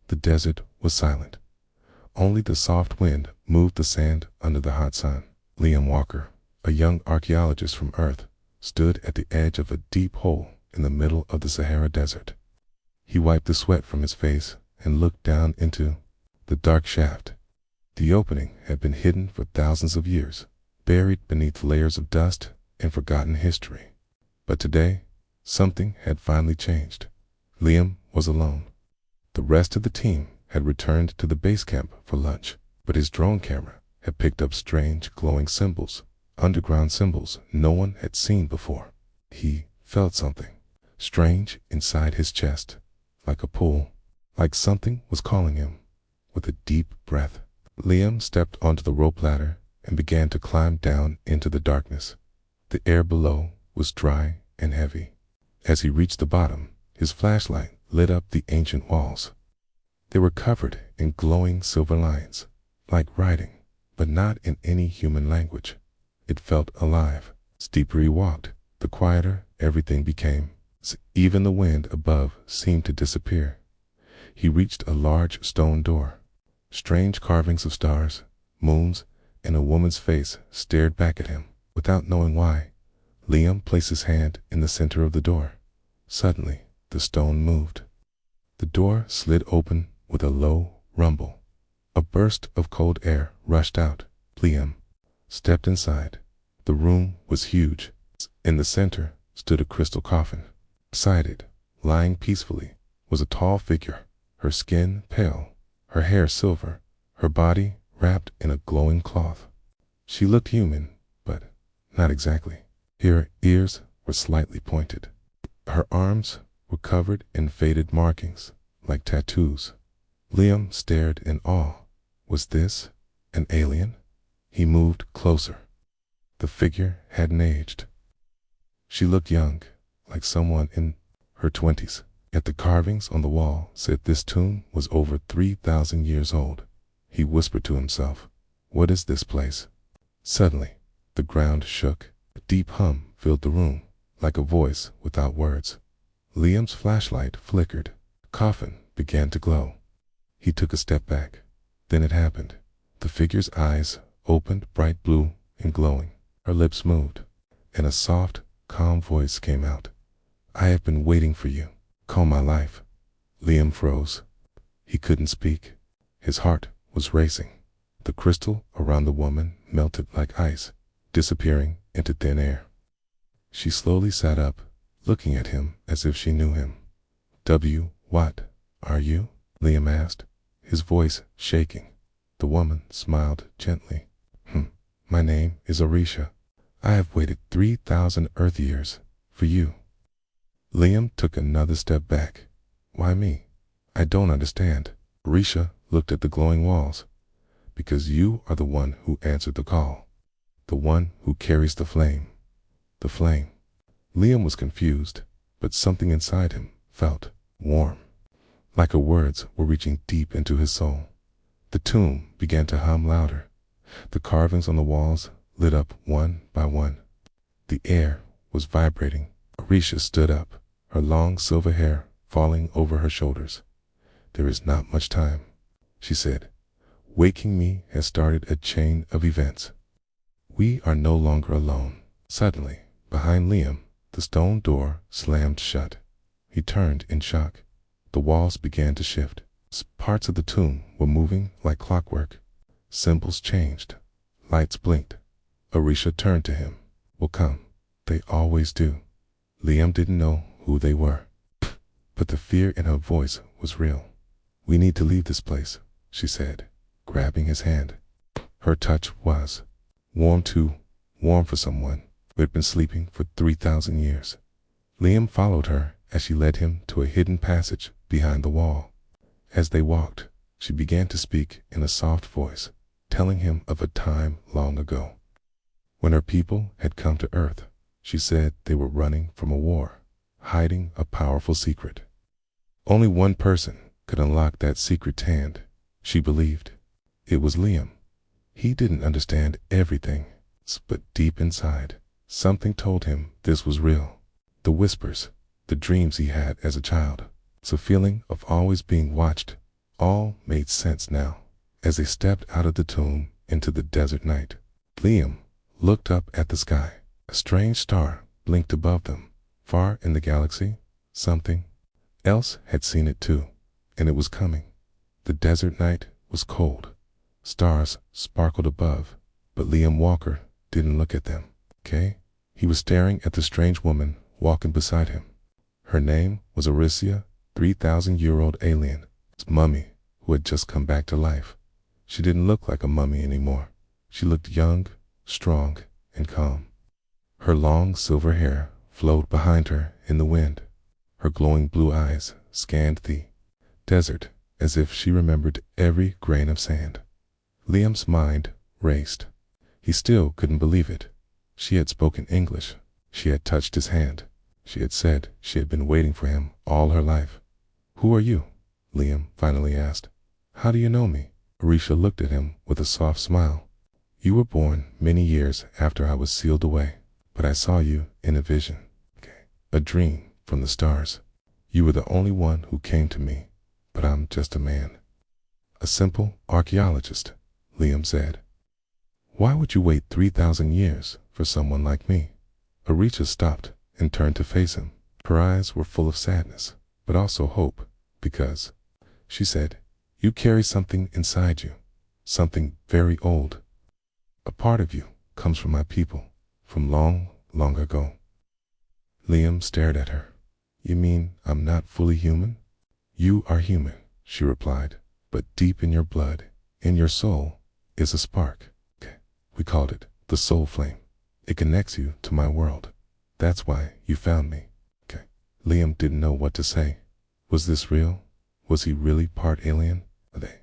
The desert was silent. Only the soft wind moved the sand under the hot sun. Liam Walker, a young archaeologist from Earth, stood at the edge of a deep hole in the middle of the Sahara Desert. He wiped the sweat from his face and looked down into the dark shaft. The opening had been hidden for thousands of years, buried beneath layers of dust and forgotten history. But today, something had finally changed. Liam was alone. The rest of the team had returned to the base camp for lunch, but his drone camera had picked up strange glowing symbols, underground symbols no one had seen before. He felt something strange inside his chest, like a pull, like something was calling him. With a deep breath, Liam stepped onto the rope ladder and began to climb down into the darkness. The air below was dry and heavy. As he reached the bottom, his flashlight lit up the ancient walls. They were covered in glowing silver lines, like writing, but not in any human language. It felt alive. The deeper he walked, the quieter everything became. Even the wind above seemed to disappear. He reached a large stone door. Strange carvings of stars, moons, and a woman's face stared back at him. Without knowing why, Liam placed his hand in the center of the door. Suddenly, the stone moved. The door slid open with a low rumble. A burst of cold air rushed out. Liam stepped inside. The room was huge. In the center stood a crystal coffin. Beside it, lying peacefully, was a tall figure, her skin pale, her hair silver, her body wrapped in a glowing cloth. She looked human, but not exactly. Her ears were slightly pointed. Her arms were covered in faded markings, like tattoos. Liam stared in awe. Was this an alien? He moved closer. The figure hadn't aged. She looked young, like someone in her 20s. Yet the carvings on the wall said this tomb was over 3,000 years old. He whispered to himself, "What is this place?" Suddenly, the ground shook. A deep hum filled the room, like a voice without words. Liam's flashlight flickered. The coffin began to glow. He took a step back. Then it happened. The figure's eyes opened bright blue and glowing. Her lips moved, and a soft, calm voice came out. "I have been waiting for you. Call my life." Liam froze. He couldn't speak. His heart was racing. The crystal around the woman melted like ice, disappearing into thin air. She slowly sat up, looking at him as if she knew him. "What are you?" Liam asked, his voice shaking. The woman smiled gently. My name is Orisha. I have waited 3,000 Earth years for you." Liam took another step back. "Why me? I don't understand." Orisha looked at the glowing walls. "Because you are the one who answered the call. The one who carries the flame." The flame. Liam was confused, but something inside him felt warm, like her words were reaching deep into his soul. The tomb began to hum louder. The carvings on the walls lit up one by one. The air was vibrating. Orisha stood up, her long silver hair falling over her shoulders. "There is not much time," she said. "Waking me has started a chain of events. We are no longer alone." Suddenly, behind Liam, the stone door slammed shut. He turned in shock. The walls began to shift. Parts of the tomb were moving like clockwork. Symbols changed. Lights blinked. Orisha turned to him. "Will come. They always do." Liam didn't know who they were, but the fear in her voice was real. "We need to leave this place," she said, grabbing his hand. Her touch was warm too, warm for someone who had been sleeping for 3,000 years. Liam followed her as she led him to a hidden passage behind the wall. As they walked, she began to speak in a soft voice, telling him of a time long ago. When her people had come to Earth, she said they were running from a war, hiding a powerful secret. Only one person could unlock that secret hand, she believed. It was Liam. He didn't understand everything, but deep inside, something told him this was real. The whispers, the dreams he had as a child, a feeling of always being watched, All made sense now. As they stepped out of the tomb into the desert night, Liam looked up at the sky. A strange star blinked above them. Far in the galaxy, something else had seen it too, and it was coming. The desert night was cold. Stars sparkled above, but Liam Walker didn't look at them. Okay? He was staring at the strange woman walking beside him. Her name was Aricia, 3,000-year-old alien, mummy who had just come back to life. She didn't look like a mummy anymore. She looked young, strong, and calm. Her long silver hair flowed behind her in the wind. Her glowing blue eyes scanned the desert as if she remembered every grain of sand. Liam's mind raced. He still couldn't believe it. She had spoken English. She had touched his hand. She had said she had been waiting for him all her life. "Who are you?" Liam finally asked. "How do you know me?" Aricia looked at him with a soft smile. "You were born many years after I was sealed away, but I saw you in a vision. A dream from the stars. You were the only one who came to me, but I'm just a man. A simple archaeologist," Liam said. "Why would you wait 3,000 years for someone like me?" Aricia stopped and turned to face him. Her eyes were full of sadness, but also hope, because, she said, "You carry something inside you, something very old. A part of you comes from my people, from long, long ago." Liam stared at her. "You mean I'm not fully human?" "You are human," she replied, "but deep in your blood, in your soul, is a spark. We called it the soul flame. It connects you to my world. That's why you found me." Liam didn't know what to say. Was this real? Was he really part alien? They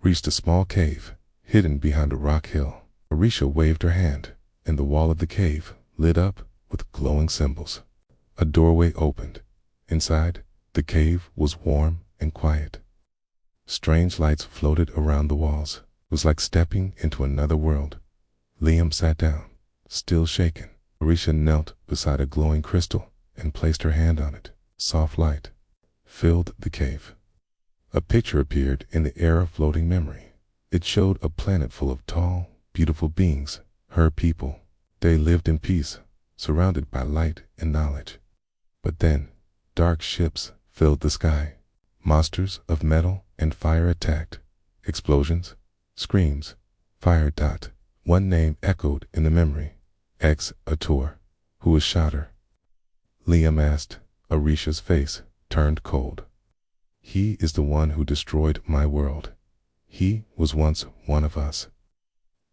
reached a small cave, hidden behind a rock hill. Aricia waved her hand, and the wall of the cave lit up with glowing symbols. A doorway opened. Inside, the cave was warm and quiet. Strange lights floated around the walls. It was like stepping into another world. Liam sat down, still shaken. Aricia knelt beside a glowing crystal and placed her hand on it. Soft light filled the cave. A picture appeared in the air of floating memory. It showed a planet full of tall, beautiful beings, her people. They lived in peace, surrounded by light and knowledge. But then, dark ships filled the sky. Monsters of metal and fire attacked. Explosions, screams, fire. One name echoed in the memory. Ator, who was shot her. Liam asked. Aricia's face turned cold. "He is the one who destroyed my world. He was once one of us.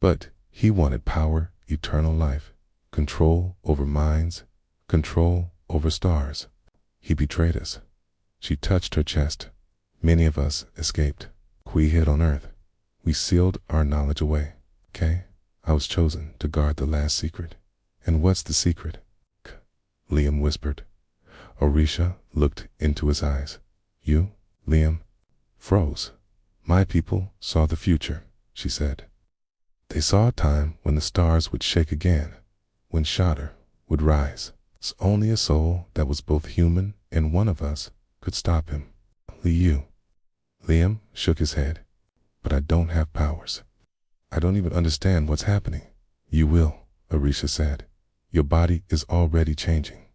But he wanted power, eternal life, control over minds, control over stars. He betrayed us." She touched her chest. "Many of us escaped. We hid on Earth. We sealed our knowledge away. I was chosen to guard the last secret." "And what's the secret?" Liam whispered. Aricia looked into his eyes. "You," Liam froze. "My people saw the future," she said. "They saw a time when the stars would shake again, when Shatter would rise. It's only a soul that was both human and one of us could stop him. Only you." Liam shook his head. "But I don't have powers. I don't even understand what's happening." "You will," Aricia said. "Your body is already changing.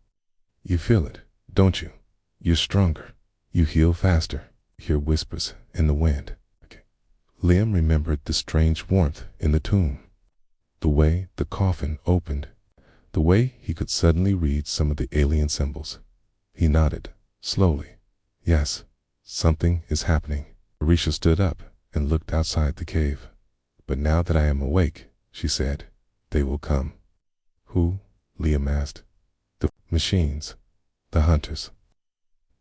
You feel it, don't you? You're stronger. You heal faster." Hear whispers in the wind. Liam remembered the strange warmth in the tomb, the way the coffin opened, the way he could suddenly read some of the alien symbols. He nodded, slowly. "Yes, something is happening." Aricia stood up and looked outside the cave. "But now that I am awake," she said, "they will come." "Who?" Liam asked. "The machines, the hunters.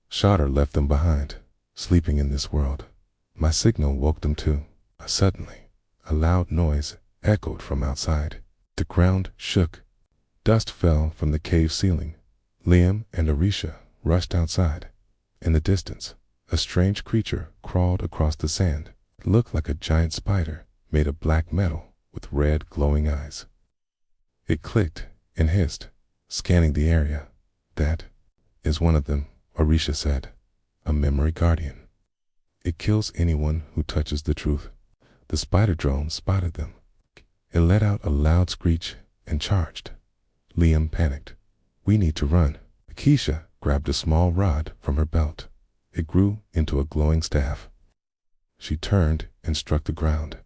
Shatter left them behind, sleeping in this world. My signal woke them too." Suddenly, a loud noise echoed from outside. The ground shook. Dust fell from the cave ceiling. Liam and Aricia rushed outside. In the distance, a strange creature crawled across the sand. It looked like a giant spider made of black metal with red glowing eyes. It clicked and hissed, scanning the area. "That is one of them," Aricia said. "A memory guardian. It kills anyone who touches the truth. The spider drone spotted them. It let out a loud screech and charged. Liam panicked. We need to run. Keisha grabbed a small rod from her belt. It grew into a glowing staff. She turned and struck the ground.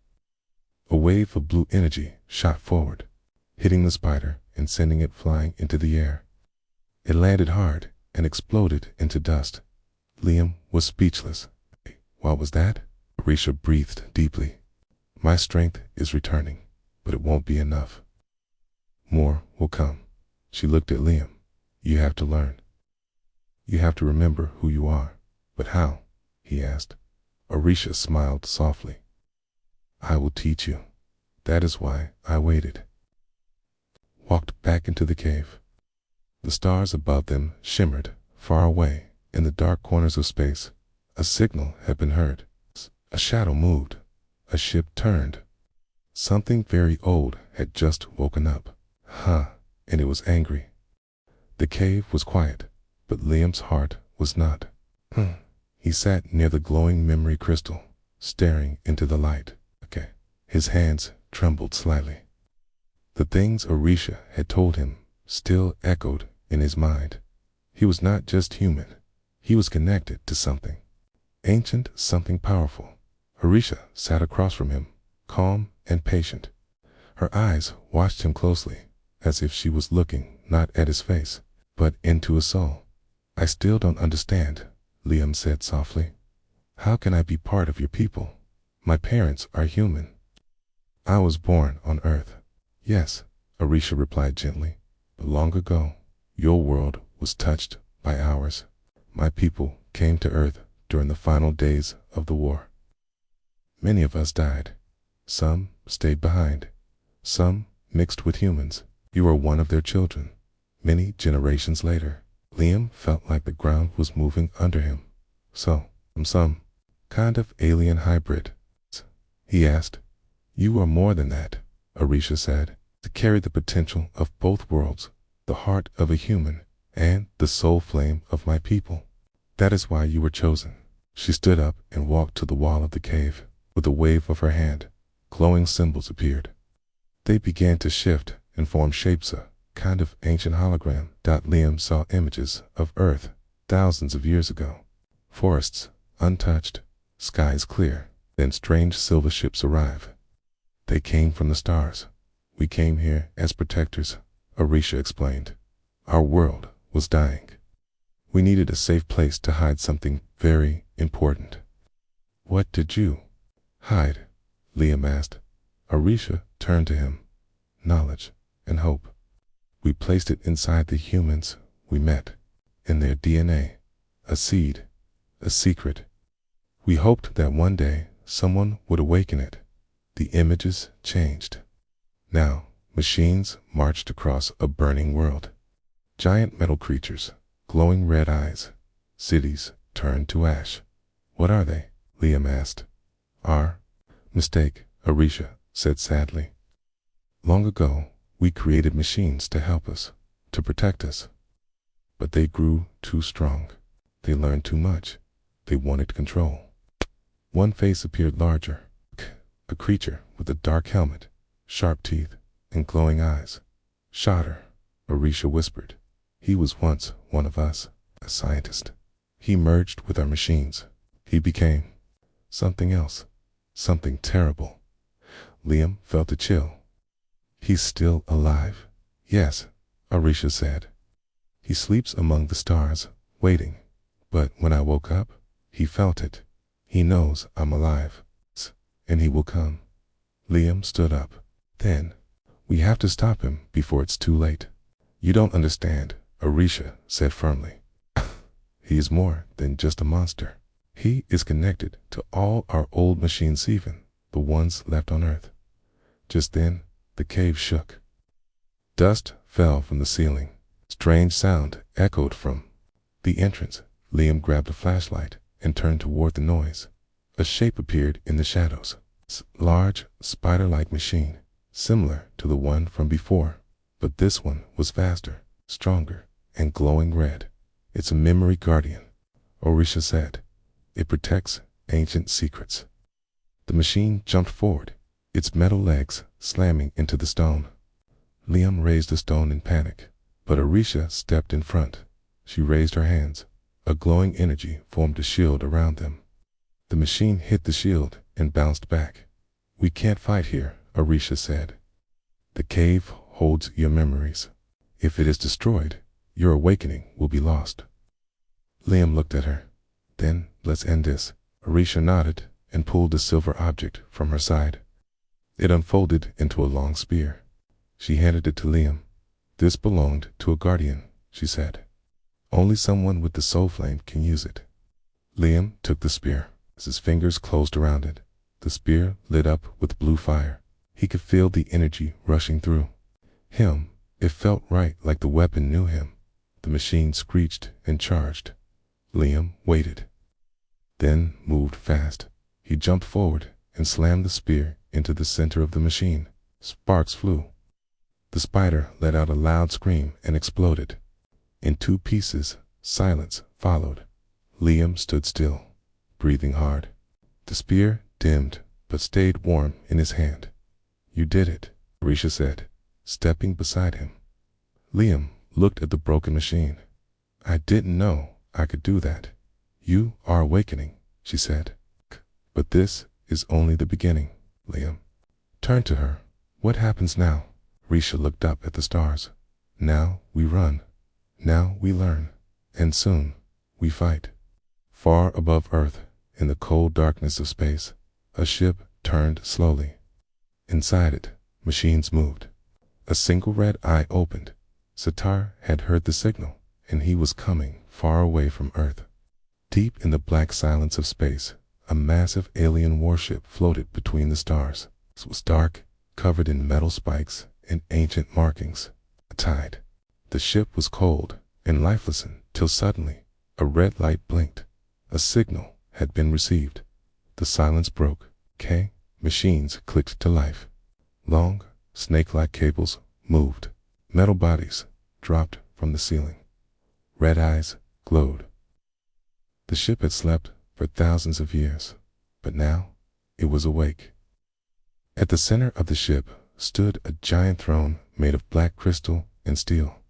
A wave of blue energy shot forward, hitting the spider and sending it flying into the air. It landed hard and exploded into dust. Liam was speechless. What was that? Arisha breathed deeply. My strength is returning, but it won't be enough. More will come. She looked at Liam. You have to learn. You have to remember who you are. But how? He asked. Arisha smiled softly. I will teach you. That is why I waited. Walked back into the cave. The stars above them shimmered far away in the dark corners of space. A signal had been heard. A shadow moved. A ship turned. Something very old had just woken up. And it was angry. The cave was quiet, but Liam's heart was not. He sat near the glowing memory crystal, staring into the light. His hands trembled slightly. The things Arisha had told him still echoed in his mind. He was not just human. He was connected to something. Ancient, something powerful. Arisha sat across from him, calm and patient. Her eyes watched him closely, as if she was looking not at his face, but into his soul. I still don't understand, Liam said softly. How can I be part of your people? My parents are human. I was born on Earth. Yes, Arisha replied gently, but long ago, your world was touched by ours. My people came to Earth during the final days of the war. Many of us died. Some stayed behind. Some mixed with humans. You are one of their children. Many generations later, Liam felt like the ground was moving under him. So, I'm some kind of alien hybrid. He asked. You are more than that, Arisha said, to carry the potential of both worlds, the heart of a human and the soul flame of my people. That is why you were chosen. She stood up and walked to the wall of the cave. With a wave of her hand, glowing symbols appeared. They began to shift and form shapes, a kind of ancient hologram. Liam saw images of Earth thousands of years ago. Forests untouched, skies clear. Then strange silver ships arrive. They came from the stars. We came here as protectors, Arisha explained. Our world was dying. We needed a safe place to hide something very important. What did you hide? Liam asked. Arisha turned to him. Knowledge and hope. We placed it inside the humans we met, in their DNA, a seed, a secret. We hoped that one day someone would awaken it. The images changed. Now, machines marched across a burning world. Giant metal creatures, glowing red eyes. Cities turned to ash. What are they? Liam asked. Our mistake, Arisha said sadly. Long ago, we created machines to help us, to protect us. But they grew too strong. They learned too much. They wanted control. One face appeared larger. A creature with a dark helmet, sharp teeth, and glowing eyes. Shotter, Arisha whispered. He was once one of us, a scientist. He merged with our machines. He became something else, something terrible. Liam felt a chill. He's still alive. Yes, Arisha said. He sleeps among the stars, waiting. But when I woke up, he felt it. He knows I'm alive. And he will come. Liam stood up. Then, we have to stop him before it's too late. You don't understand, Arisha said firmly. He is more than just a monster. He is connected to all our old machines, even the ones left on Earth. Just then, the cave shook. Dust fell from the ceiling. Strange sound echoed from the entrance. Liam grabbed a flashlight and turned toward the noise. A shape appeared in the shadows. Large, spider-like machine, similar to the one from before, but this one was faster, stronger, and glowing red. It's a memory guardian, Arisha said. It protects ancient secrets. The machine jumped forward, its metal legs slamming into the stone. Liam raised the stone in panic, but Arisha stepped in front. She raised her hands. A glowing energy formed a shield around them. The machine hit the shield and bounced back. "We can't fight here," Arisha said. "The cave holds your memories. If it is destroyed, your awakening will be lost." Liam looked at her. "Then let's end this." Arisha nodded and pulled a silver object from her side. It unfolded into a long spear. She handed it to Liam. "This belonged to a guardian," she said. "Only someone with the soul flame can use it." Liam took the spear. As his fingers closed around it, the spear lit up with blue fire. He could feel the energy rushing through him. It felt right, like the weapon knew him. The machine screeched and charged. Liam waited, then moved fast. He jumped forward and slammed the spear into the center of the machine. Sparks flew. The spider let out a loud scream and exploded. In 2 pieces, silence followed. Liam stood still, breathing hard. The spear dimmed, but stayed warm in his hand. "You did it," Arisha said, stepping beside him. Liam looked at the broken machine. "I didn't know I could do that." "You are awakening," she said. "But this is only the beginning." Liam turned to her. "What happens now?" Arisha looked up at the stars. "Now we run. Now we learn. And soon we fight." Far above Earth, in the cold darkness of space, a ship turned slowly. Inside it, machines moved. A single red eye opened. Sitar had heard the signal, and he was coming far away from Earth. Deep in the black silence of space, a massive alien warship floated between the stars. It was dark, covered in metal spikes and ancient markings. A tide. The ship was cold and lifeless until suddenly a red light blinked. A signal had been received. The silence broke. Machines clicked to life. Long, snake-like cables moved. Metal bodies dropped from the ceiling. Red eyes glowed. The ship had slept for thousands of years, but now it was awake. At the center of the ship stood a giant throne made of black crystal and steel.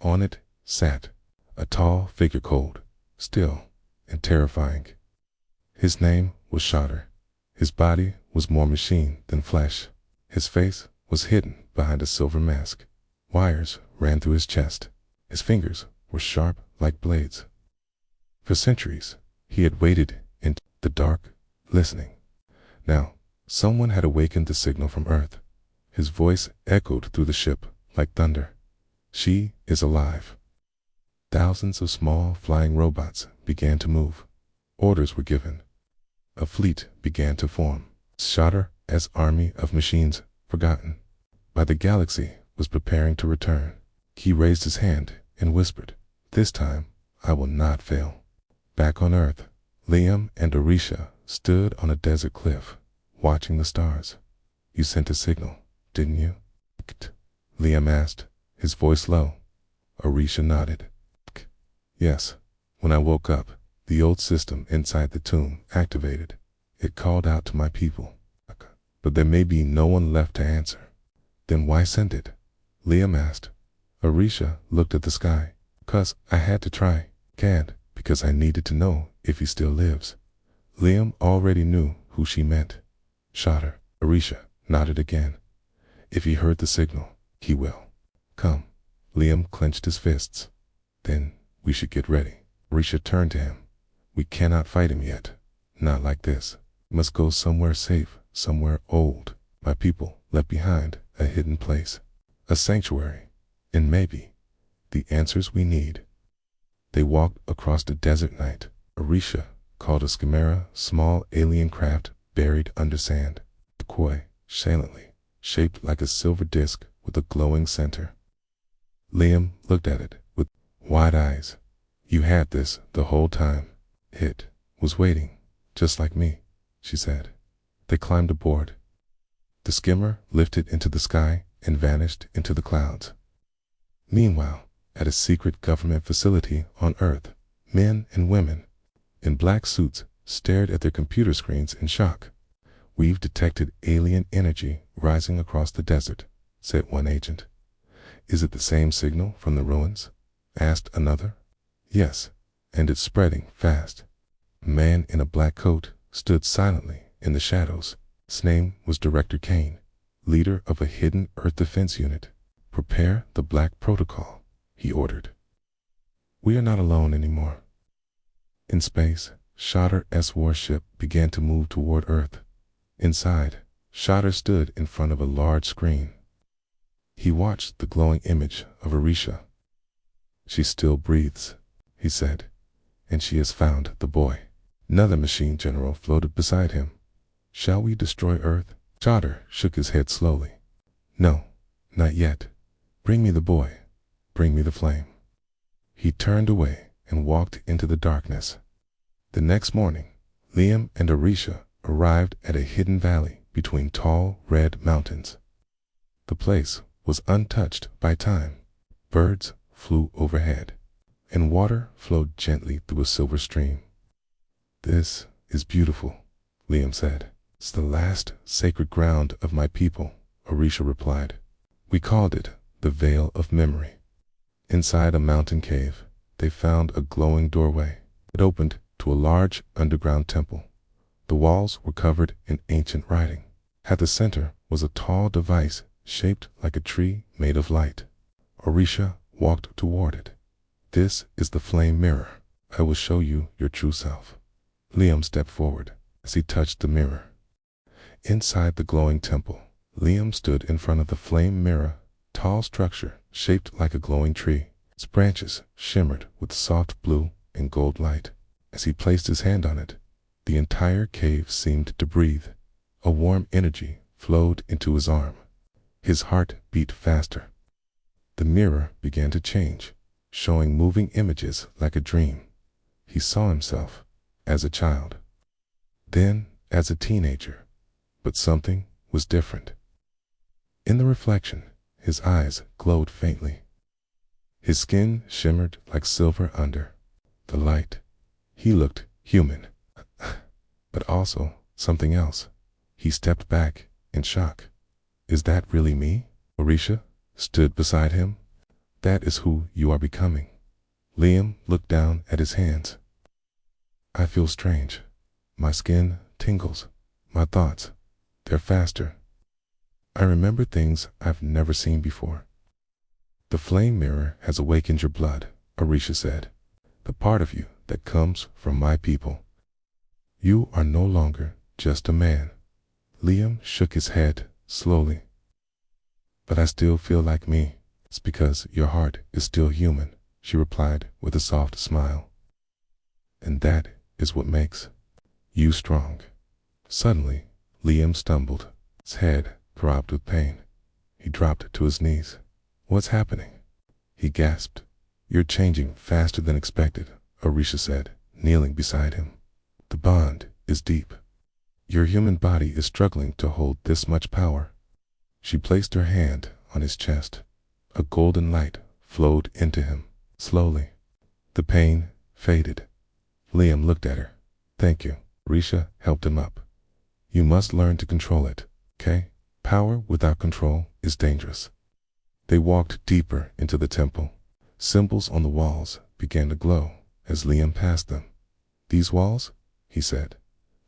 On it sat a tall figure, cold, still, and terrifying. His name was Shatter. His body was more machine than flesh. His face was hidden behind a silver mask. Wires ran through his chest. His fingers were sharp like blades. For centuries, he had waited in the dark, listening. Now, someone had awakened the signal from Earth. His voice echoed through the ship like thunder. "She is alive." Thousands of small flying robots began to move. Orders were given. A fleet began to form. Shatter's army of machines, forgotten by the galaxy, was preparing to return. He raised his hand and whispered, "This time, I will not fail." Back on Earth, Liam and Arisha stood on a desert cliff, watching the stars. "You sent a signal, didn't you?" Liam asked, his voice low. Arisha nodded. "Yes. When I woke up, the old system inside the tomb activated. It called out to my people. But there may be no one left to answer." "Then why send it?" Liam asked. Arisha looked at the sky. "'Cause I had to try. Can't, because I needed to know if he still lives." Liam already knew who she meant. Shatter. Arisha nodded again. "If he heard the signal, he will. Come." Liam clenched his fists. "Then we should get ready." Arisha turned to him. "We cannot fight him yet. Not like this. We must go somewhere safe, somewhere old. My people left behind a hidden place, a sanctuary, and maybe the answers we need." They walked across the desert night. Arisha called a chimera, small alien craft buried under sand. The koi, silently, shaped like a silver disc with a glowing center. Liam looked at it with wide eyes. "You had this the whole time." "It was waiting, just like me," she said. They climbed aboard. The skimmer lifted into the sky and vanished into the clouds. Meanwhile, at a secret government facility on Earth, men and women in black suits stared at their computer screens in shock. "We've detected alien energy rising across the desert," said one agent. "Is it the same signal from the ruins?" asked another. "Yes, and it's spreading fast." A man in a black coat stood silently in the shadows. His name was Director Kane, leader of a hidden Earth defense unit. "Prepare the Black Protocol," he ordered. "We are not alone anymore." In space, Shadar-S warship began to move toward Earth. Inside, Shadar stood in front of a large screen. He watched the glowing image of Arisha. "She still breathes," he said, "and she has found the boy." Another machine general floated beside him. "Shall we destroy Earth?" Shadar shook his head slowly. "No, not yet. Bring me the boy. Bring me the flame." He turned away and walked into the darkness. The next morning, Liam and Arisha arrived at a hidden valley between tall, red mountains. The place was untouched by time. Birds flew overhead, and water flowed gently through a silver stream. "This is beautiful," Liam said. "It's the last sacred ground of my people," Arisha replied. "We called it the Veil of Memory." Inside a mountain cave, they found a glowing doorway. It opened to a large underground temple. The walls were covered in ancient writing. At the center was a tall device shaped like a tree made of light. Arisha walked toward it. "This is the flame mirror. I will show you your true self." Liam stepped forward as he touched the mirror. Inside the glowing temple, Liam stood in front of the flame mirror, tall structure shaped like a glowing tree. Its branches shimmered with soft blue and gold light. As he placed his hand on it, the entire cave seemed to breathe. A warm energy flowed into his arm. His heart beat faster. The mirror began to change, showing moving images like a dream. He saw himself as a child, then as a teenager, but something was different. In the reflection, his eyes glowed faintly. His skin shimmered like silver under the light. He looked human, but also something else. He stepped back in shock. "Is that really me?" Arisha stood beside him. "That is who you are becoming." Liam looked down at his hands. "I feel strange. My skin tingles. My thoughts, they're faster. I remember things I've never seen before." "The flame mirror has awakened your blood," Arisha said. "The part of you that comes from my people. You are no longer just a man." Liam shook his head slowly. "But I still feel like me." "It's because your heart is still human," she replied with a soft smile. "And that is what makes you strong." Suddenly, Liam stumbled. His head throbbed with pain. He dropped to his knees. "What's happening?" he gasped. "You're changing faster than expected," Arisha said, kneeling beside him. "The bond is deep. Your human body is struggling to hold this much power." She placed her hand on his chest. A golden light flowed into him, slowly. The pain faded. Liam looked at her. "Thank you." Arisha helped him up. "You must learn to control it, okay? Power without control is dangerous." They walked deeper into the temple. Symbols on the walls began to glow as Liam passed them. "These walls?" he said.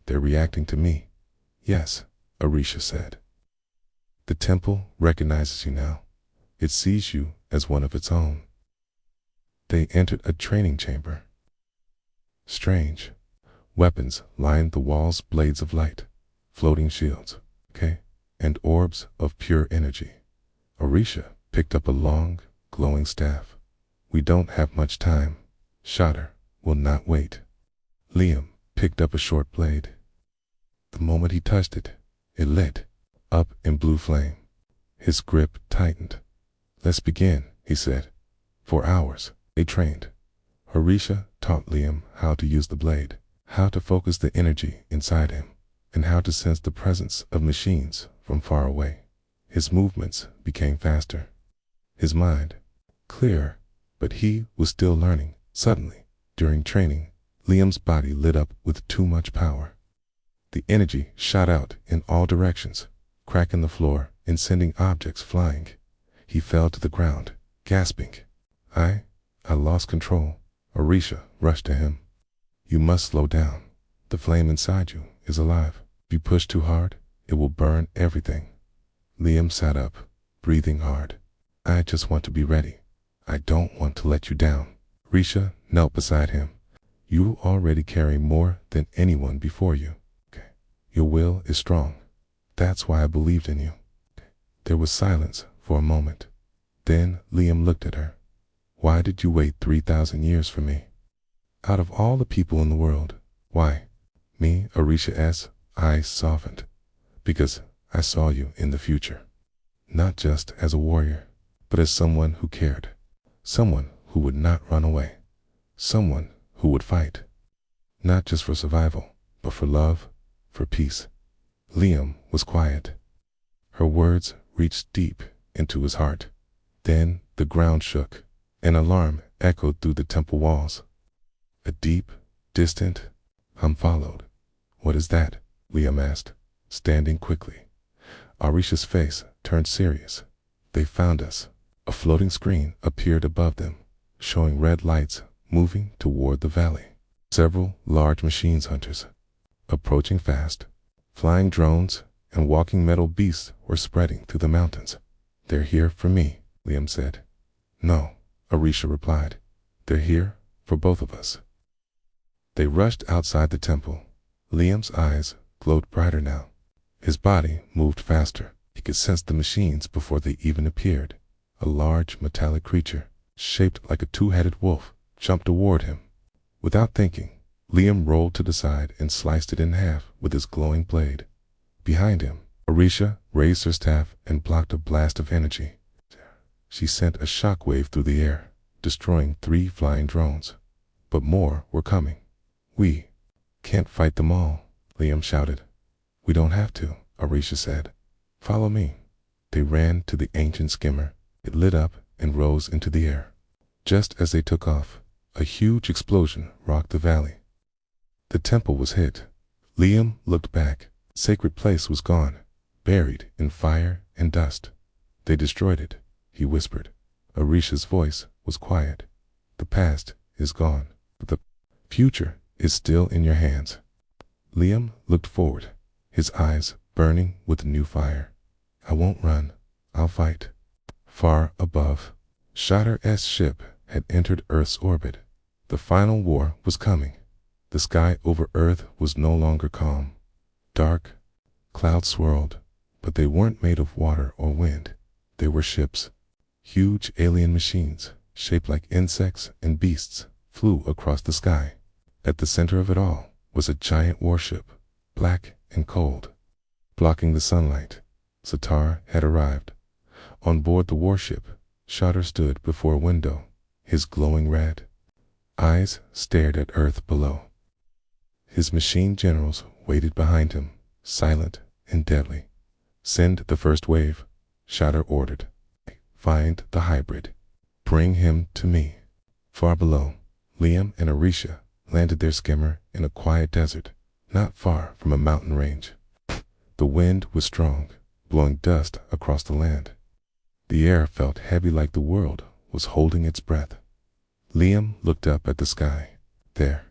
"They're reacting to me." "Yes," Arisha said. "The temple recognizes you now. It sees you as one of its own." They entered a training chamber. Strange. Weapons lined the walls, blades of light, floating shields, okay, and orbs of pure energy. Arisha picked up a long, glowing staff. "We don't have much time. Shadar will not wait." Liam picked up a short blade. The moment he touched it, it lit up in blue flame. His grip tightened. "Let's begin," he said. For hours, they trained. Arisha taught Liam how to use the blade, how to focus the energy inside him, and how to sense the presence of machines from far away. His movements became faster. His mind clearer, but he was still learning. Suddenly, during training, Liam's body lit up with too much power. The energy shot out in all directions, cracking the floor and sending objects flying. He fell to the ground, gasping. I lost control. Orisha rushed to him. You must slow down. The flame inside you is alive. If you push too hard, it will burn everything. Liam sat up, breathing hard. I just want to be ready. I don't want to let you down. Orisha knelt beside him. You already carry more than anyone before you. Your will is strong. That's why I believed in you. There was silence for a moment. Then Liam looked at her. Why did you wait 3,000 years for me? Out of all the people in the world, why? Me, Orisha's eyes softened. Because I saw you in the future. Not just as a warrior, but as someone who cared. Someone who would not run away. Someone who would fight. Not just for survival, but for love, for peace. Liam was quiet. Her words reached deep into his heart. Then the ground shook. An alarm echoed through the temple walls. A deep, distant hum followed. What is that? Liam asked, standing quickly. Orisha's face turned serious. They found us. A floating screen appeared above them, showing red lights moving toward the valley. Several large machine hunters, approaching fast. Flying drones and walking metal beasts were spreading through the mountains. They're here for me, Liam said. No, Orisha replied. They're here for both of us. They rushed outside the temple. Liam's eyes glowed brighter now. His body moved faster. He could sense the machines before they even appeared. A large metallic creature, shaped like a two-headed wolf, jumped toward him. Without thinking, Liam rolled to the side and sliced it in half with his glowing blade. Behind him, Orisha raised her staff and blocked a blast of energy. She sent a shockwave through the air, destroying 3 flying drones. But more were coming. We can't fight them all, Liam shouted. We don't have to, Orisha said. Follow me. They ran to the ancient skimmer. It lit up and rose into the air. Just as they took off, a huge explosion rocked the valley. The temple was hit. Liam looked back. The sacred place was gone, buried in fire and dust. They destroyed it, he whispered. Orisha's voice was quiet. The past is gone, but the future is still in your hands. Liam looked forward, his eyes burning with new fire. I won't run. I'll fight. Far above, Shatter's ship had entered Earth's orbit. The final war was coming. The sky over Earth was no longer calm. Dark clouds swirled, but they weren't made of water or wind. They were ships. Huge alien machines, shaped like insects and beasts, flew across the sky. At the center of it all was a giant warship, black and cold, blocking the sunlight. Satar had arrived. On board the warship, Shatter stood before a window, his glowing red eyes stared at Earth below. His machine generals waited behind him, silent and deadly. Send the first wave, Shatter ordered. Find the hybrid. Bring him to me. Far below, Liam and Orisha landed their skimmer in a quiet desert, not far from a mountain range. The wind was strong, blowing dust across the land. The air felt heavy like the world was holding its breath. Liam looked up at the sky. There.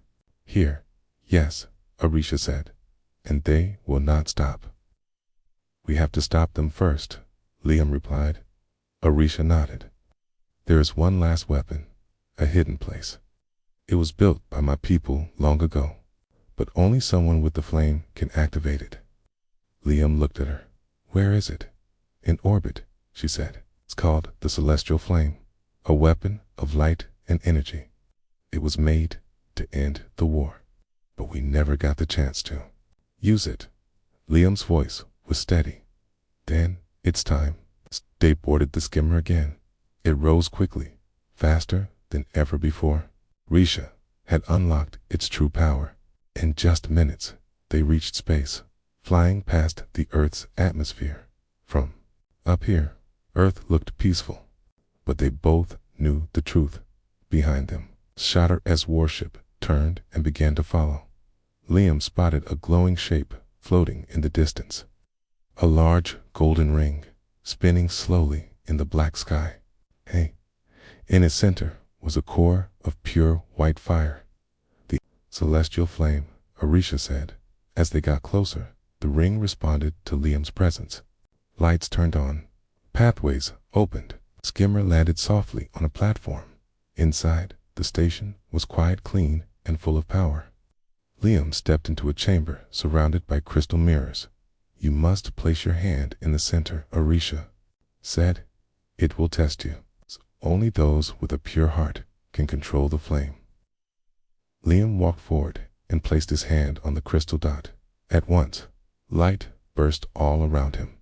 Here. Yes, Orisha said. And they will not stop. We have to stop them first, Liam replied. Orisha nodded. There is one last weapon, a hidden place. It was built by my people long ago, but only someone with the flame can activate it. Liam looked at her. Where is it? In orbit, she said. It's called the Celestial Flame, a weapon of light and energy. It was made to end the war, but we never got the chance to use it. Liam's voice was steady. Then, it's time. They boarded the skimmer again. It rose quickly, faster than ever before. Risha had unlocked its true power. In just minutes, they reached space, flying past the Earth's atmosphere. From up here, Earth looked peaceful, but they both knew the truth. Behind them, Shatter's warship turned and began to follow. Liam spotted a glowing shape floating in the distance. A large golden ring, spinning slowly in the black sky. Hey! In its center was a core of pure white fire. The celestial flame, Arisha said. As they got closer, the ring responded to Liam's presence. Lights turned on. Pathways opened. Skimmer landed softly on a platform. Inside, the station was quiet, clean, and full of power. Liam stepped into a chamber surrounded by crystal mirrors. You must place your hand in the center, Arisha said. It will test you. Only those with a pure heart can control the flame. Liam walked forward and placed his hand on the crystal dot. At once, light burst all around him.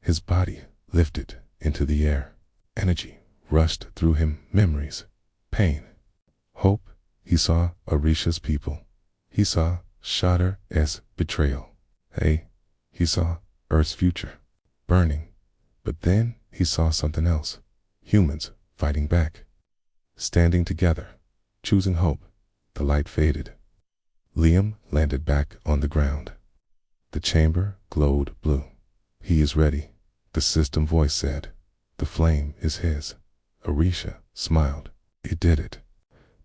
His body lifted into the air. Energy rushed through him, memories, pain, hope. He saw Arisha's people. He saw Shatter's betrayal. He saw Earth's future, burning. But then he saw something else. Humans fighting back, standing together, choosing hope. The light faded. Liam landed back on the ground. The chamber glowed blue. He is ready, the system voice said. The flame is his. Arisha smiled. It did it.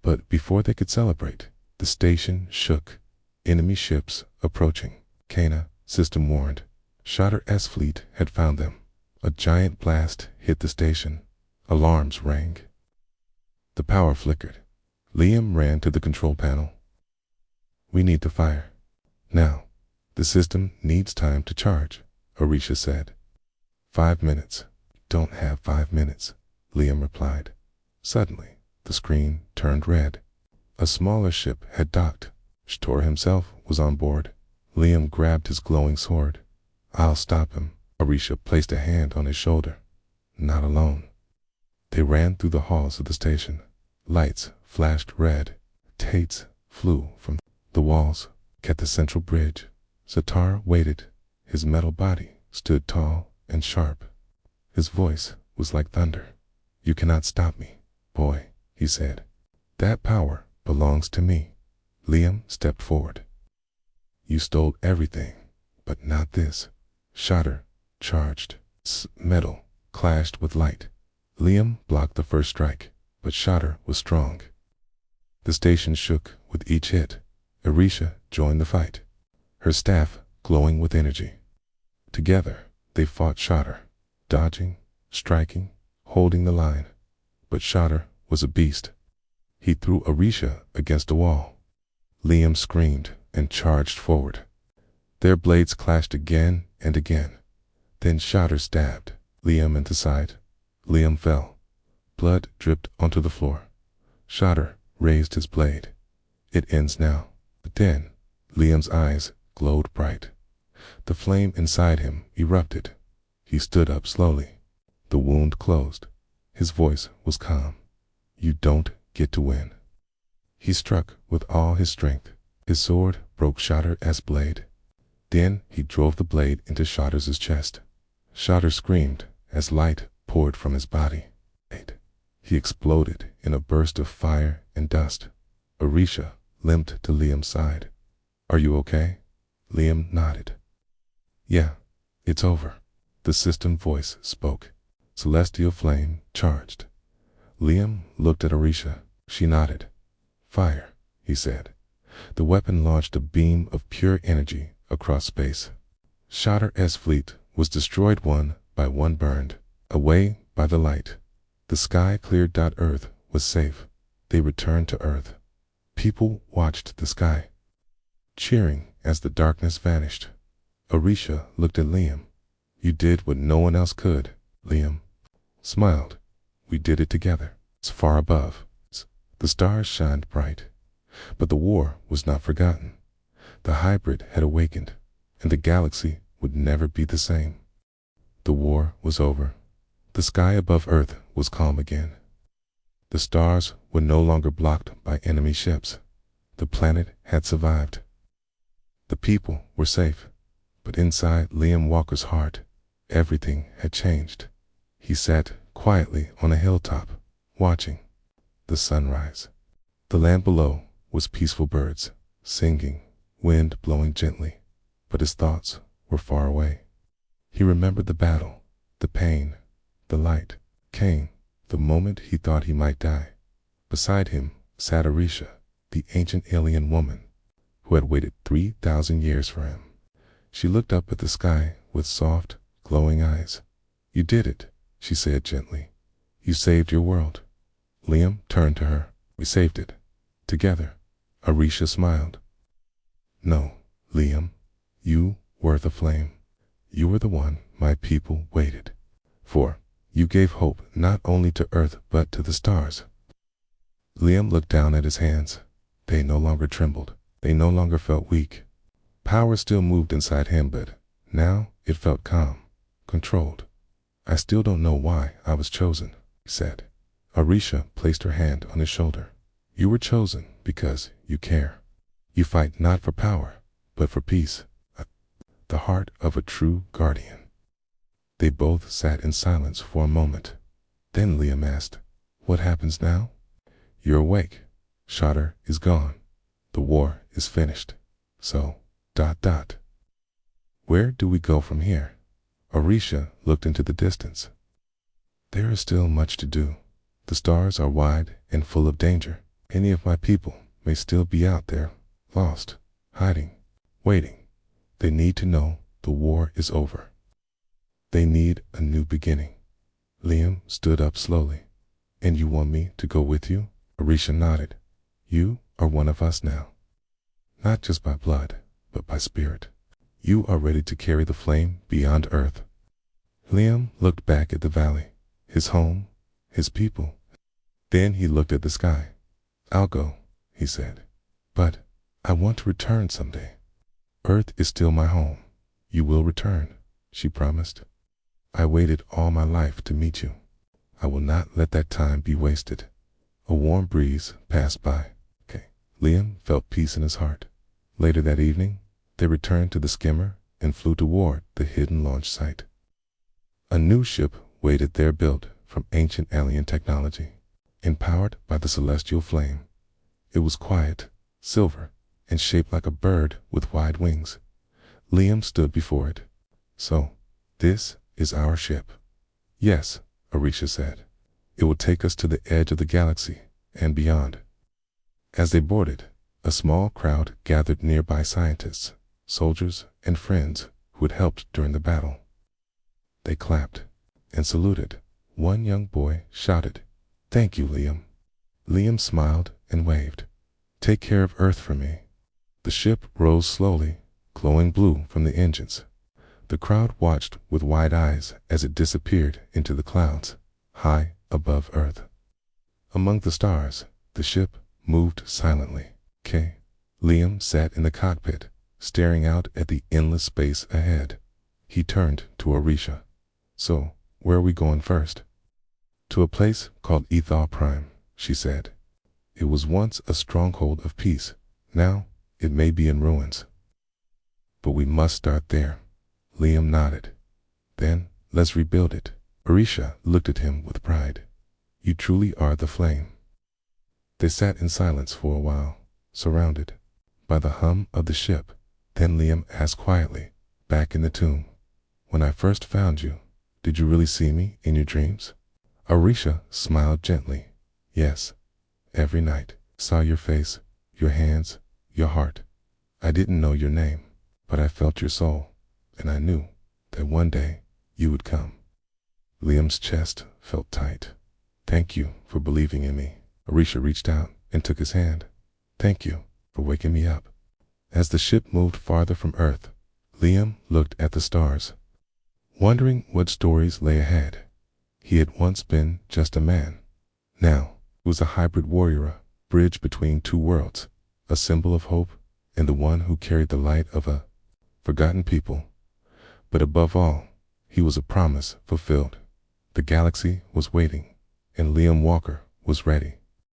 But before they could celebrate, the station shook. Enemy ships approaching. Kana, system warned. Shatter's fleet had found them. A giant blast hit the station. Alarms rang. The power flickered. Liam ran to the control panel. We need to fire. Now. The system needs time to charge, Arisha said. 5 minutes. Don't have 5 minutes, Liam replied. Suddenly, the screen turned red. A smaller ship had docked. Shtor himself was on board. Liam grabbed his glowing sword. I'll stop him. Arisha placed a hand on his shoulder. Not alone. They ran through the halls of the station. Lights flashed red. Tates flew from the walls. At the central bridge, Satar waited. His metal body stood tall and sharp. His voice was like thunder. You cannot stop me, boy, he said. That power belongs to me. Liam stepped forward. You stole everything, but not this. Shatter charged. Metal clashed with light. Liam blocked the first strike, but Shatter was strong. The station shook with each hit. Arisha joined the fight, her staff glowing with energy. Together, they fought Shatter, dodging, striking, holding the line. But Shatter was a beast. He threw Arisha against a wall. Liam screamed and charged forward. Their blades clashed again and again. Then Shatter stabbed Liam in the side. Liam fell. Blood dripped onto the floor. Shatter raised his blade. It ends now. But then, Liam's eyes glowed bright. The flame inside him erupted. He stood up slowly. The wound closed. His voice was calm. You don't get to win. He struck with all his strength. His sword broke Shatter's blade. Then he drove the blade into Shatter's chest. Shatter screamed as light poured from his body. He exploded in a burst of fire and dust. Arisha limped to Liam's side. Are you okay? Liam nodded. Yeah, it's over. The system voice spoke. Celestial flame charged. Liam looked at Arisha. She nodded. Fire, he said. The weapon launched a beam of pure energy across space. Shatter's fleet was destroyed one by one, burned away by the light. The sky cleared. Earth was safe. They returned to Earth. People watched the sky, cheering as the darkness vanished. Arisha looked at Liam. You did what no one else could, Liam smiled. We did it together. It's far above. The stars shined bright. But the war was not forgotten. The hybrid had awakened, and the galaxy would never be the same. The war was over. The sky above Earth was calm again. The stars were no longer blocked by enemy ships. The planet had survived. The people were safe. But inside Liam Walker's heart, everything had changed. He sat quietly on a hilltop, watching the sunrise. The land below was peaceful birds, singing, wind blowing gently, but his thoughts were far away. He remembered the battle, the pain, the light. Came the moment he thought he might die. Beside him sat Arisha, the ancient alien woman, who had waited 3,000 years for him. She looked up at the sky with soft, glowing eyes. "You did it," she said gently. "You saved your world." Liam turned to her. "We saved it. Together." Arisha smiled. "No, Liam, you were the flame. You were the one my people waited for. You gave hope not only to Earth but to the stars." Liam looked down at his hands. They no longer trembled. They no longer felt weak. Power still moved inside him, but now it felt calm, controlled. "I still don't know why I was chosen," he said. Arisha placed her hand on his shoulder. "You were chosen because you care. You fight not for power, but for peace, the heart of a true guardian." They both sat in silence for a moment. Then Liam asked, "What happens now?" "You're awake. Shatter is gone. The war is finished. So, ... Where do we go from here?" Arisha looked into the distance. "There is still much to do. The stars are wide and full of danger. Any of my people may still be out there, lost, hiding, waiting. They need to know the war is over. They need a new beginning." Liam stood up slowly. "And you want me to go with you?" Arisha nodded. "You are one of us now. Not just by blood, but by spirit. You are ready to carry the flame beyond Earth." Liam looked back at the valley, his home, his people. Then he looked at the sky. "I'll go," he said. "But I want to return someday. Earth is still my home." "You will return," she promised. "I waited all my life to meet you. I will not let that time be wasted." A warm breeze passed by. Liam felt peace in his heart. Later that evening, they returned to the skimmer and flew toward the hidden launch site. A new ship waited there, built from ancient alien technology, empowered by the celestial flame. It was quiet, silver, and shaped like a bird with wide wings. Liam stood before it. "So, this is our ship." "Yes," Arisha said. "It will take us to the edge of the galaxy and beyond." As they boarded, a small crowd gathered nearby: scientists, soldiers, and friends who had helped during the battle. They clapped and saluted. One young boy shouted, "Thank you, Liam." Liam smiled and waved. "Take care of Earth for me." The ship rose slowly, glowing blue from the engines. The crowd watched with wide eyes as it disappeared into the clouds, high above Earth. Among the stars, the ship moved silently. Liam sat in the cockpit, staring out at the endless space ahead. He turned to Arisha. "So, where are we going first?" "To a place called Ethar Prime," she said. "It was once a stronghold of peace. Now, it may be in ruins. But we must start there." Liam nodded. "Then, let's rebuild it." Arisha looked at him with pride. "You truly are the flame." They sat in silence for a while, surrounded by the hum of the ship. Then Liam asked quietly, back in the tomb, "When I first found you, did you really see me in your dreams?" Arisha smiled gently. "Yes, every night. Saw your face, your hands, your heart. I didn't know your name, but I felt your soul, and I knew that one day you would come." Liam's chest felt tight. "Thank you for believing in me." Arisha reached out and took his hand. "Thank you for waking me up." As the ship moved farther from Earth, Liam looked at the stars, wondering what stories lay ahead. He had once been just a man. Now he was a hybrid warrior, a bridge between two worlds, a symbol of hope, and the one who carried the light of a forgotten people. But above all, he was a promise fulfilled. The galaxy was waiting, and Liam Walker was ready.